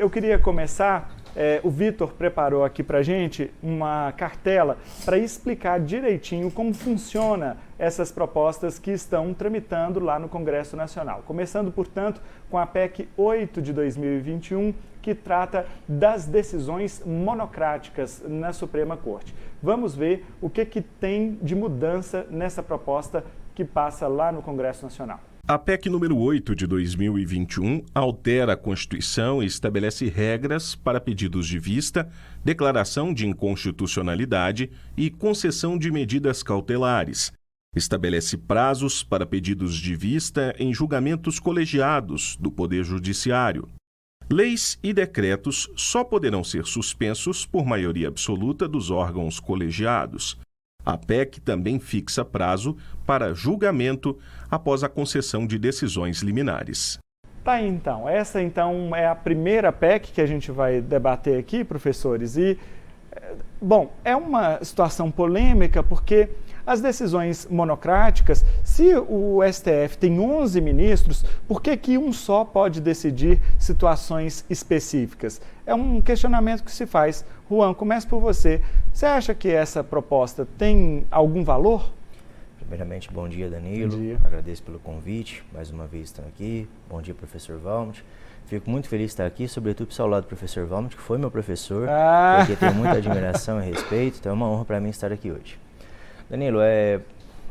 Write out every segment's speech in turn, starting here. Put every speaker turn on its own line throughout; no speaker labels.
eu queria começar, o Vitor preparou aqui para a gente uma cartela para explicar direitinho como funciona essas propostas que estão tramitando lá no Congresso Nacional. Começando, portanto, com a PEC 8 de 2021, que trata das decisões monocráticas na Suprema Corte. Vamos ver o que tem de mudança nessa proposta que passa lá no Congresso Nacional.
A PEC número 8 de 2021 altera a Constituição e estabelece regras para pedidos de vista, declaração de inconstitucionalidade e concessão de medidas cautelares. Estabelece prazos para pedidos de vista em julgamentos colegiados do Poder Judiciário. Leis e decretos só poderão ser suspensos por maioria absoluta dos órgãos colegiados. A PEC também fixa prazo para julgamento após a concessão de decisões liminares.
Tá, então. Essa então é a primeira PEC que a gente vai debater aqui, professores. E, bom, é uma situação polêmica porque as decisões monocráticas, se o STF tem 11 ministros, por que um só pode decidir situações específicas? É um questionamento que se faz. Juan, começo por você. Você acha que essa proposta tem algum valor?
Primeiramente, bom dia, Danilo.
Bom dia.
Agradeço pelo convite, mais uma vez estando aqui. Bom dia, professor Valmont. Fico muito feliz de estar aqui, sobretudo ao lado do professor Valmont, que foi meu professor, porque tenho muita admiração e respeito, então é uma honra para mim estar aqui hoje. Danilo,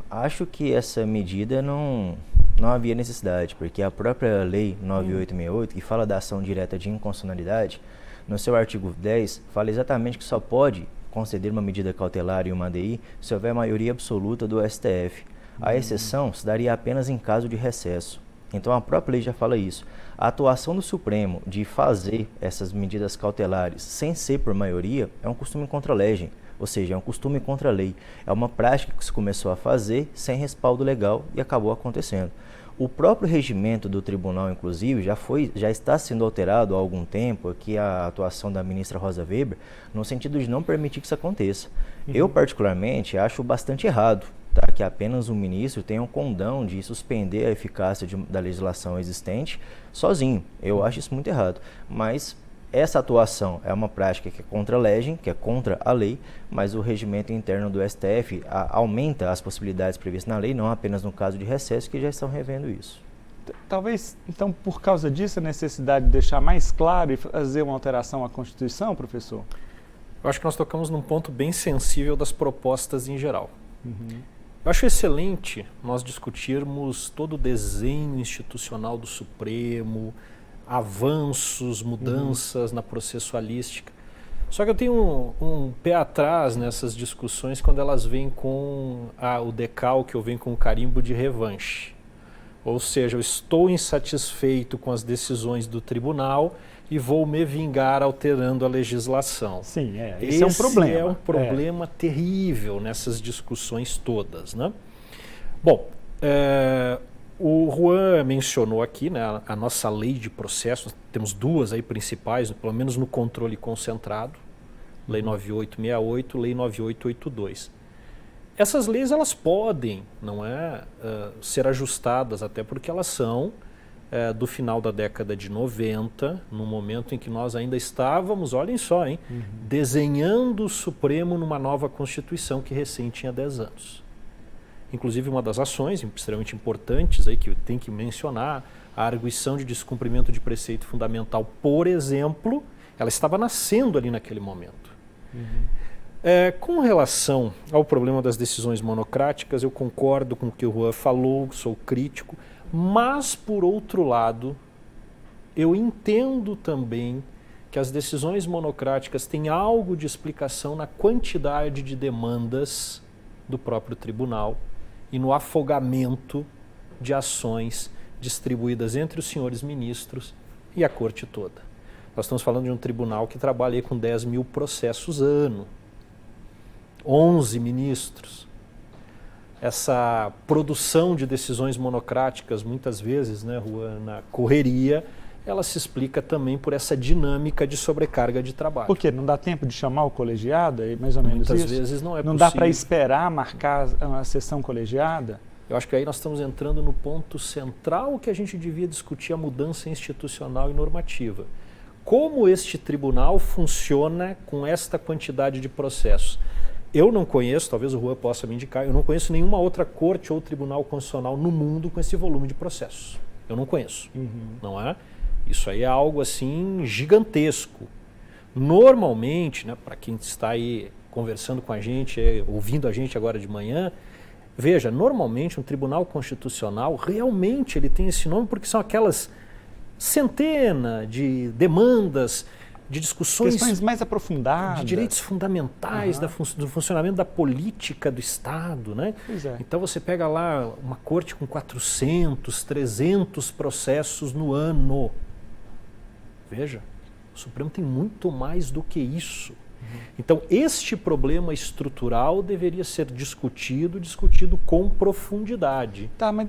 acho que essa medida não havia necessidade, porque a própria Lei 9868, que fala da ação direta de inconstitucionalidade, no seu artigo 10, fala exatamente que só pode conceder uma medida cautelar e uma ADI se houver maioria absoluta do STF. A exceção se daria apenas em caso de recesso. Então a própria lei já fala isso. A atuação do Supremo de fazer essas medidas cautelares sem ser por maioria é um costume contra a legem, ou seja, é um costume contra a lei. É uma prática que se começou a fazer sem respaldo legal e acabou acontecendo. O próprio regimento do tribunal, inclusive, já está sendo alterado há algum tempo, aqui a atuação da ministra Rosa Weber, no sentido de não permitir que isso aconteça. Eu, particularmente, acho bastante errado, tá, que apenas um ministro tenha um condão de suspender a eficácia da legislação existente sozinho. Eu acho isso muito errado, mas essa atuação é uma prática que é contra a legem, que é contra a lei, mas o regimento interno do STF aumenta as possibilidades previstas na lei, não apenas no caso de recesso, que já estão revendo isso.
Talvez, então, por causa disso, a necessidade de deixar mais claro e fazer uma alteração à Constituição, professor?
Eu acho que nós tocamos num ponto bem sensível das propostas em geral. Eu acho excelente nós discutirmos todo o desenho institucional do Supremo, avanços, mudanças na processualística. Só que eu tenho um pé atrás nessas discussões quando elas vêm com o decalque ou vêm com o carimbo de revanche. Ou seja, eu estou insatisfeito com as decisões do tribunal e vou me vingar alterando a legislação.
Sim, esse é um problema.
É um problema terrível nessas discussões todas, né? Bom, o Juan mencionou aqui, né, a nossa lei de processo, temos duas aí principais, pelo menos no controle concentrado, Lei 9868, Lei 9882. Essas leis elas podem, ser ajustadas, até porque elas são do final da década de 90, no momento em que nós ainda estávamos, olhem só, desenhando o Supremo numa nova Constituição que recém tinha 10 anos. Inclusive uma das ações extremamente importantes aí que eu tenho que mencionar, a arguição de descumprimento de preceito fundamental, por exemplo, ela estava nascendo ali naquele momento. Com relação ao problema das decisões monocráticas, eu concordo com o que o Juan falou, sou crítico, mas, por outro lado, eu entendo também que as decisões monocráticas têm algo de explicação na quantidade de demandas do próprio tribunal e no afogamento de ações distribuídas entre os senhores ministros e a corte toda. Nós estamos falando de um tribunal que trabalha aí com 10 mil processos ano, 11 ministros. Essa produção de decisões monocráticas, muitas vezes, né, Juan, na correria, ela se explica também por essa dinâmica de sobrecarga de trabalho.
Por quê? Não dá tempo de chamar o colegiado? É mais ou menos isso?
Muitas vezes não é possível.
Não dá para esperar marcar a sessão colegiada?
Eu acho que aí nós estamos entrando no ponto central que a gente devia discutir, a mudança institucional e normativa. como este tribunal funciona com esta quantidade de processos. Eu não conheço, talvez o Juan possa me indicar, eu não conheço nenhuma outra corte ou tribunal constitucional no mundo com esse volume de processos. Eu não conheço, não é? Isso aí é algo assim gigantesco. Normalmente, né, para quem está aí conversando com a gente, ouvindo a gente agora de manhã, veja, normalmente um tribunal constitucional realmente ele tem esse nome porque são aquelas centenas de demandas, de discussões...
Questões mais aprofundadas.
De direitos fundamentais, do funcionamento da política do Estado, né?
Pois é.
Então você pega lá uma corte com 400, 300 processos no ano. Veja, o Supremo tem muito mais do que isso. Então, este problema estrutural deveria ser discutido com profundidade.
Tá, mas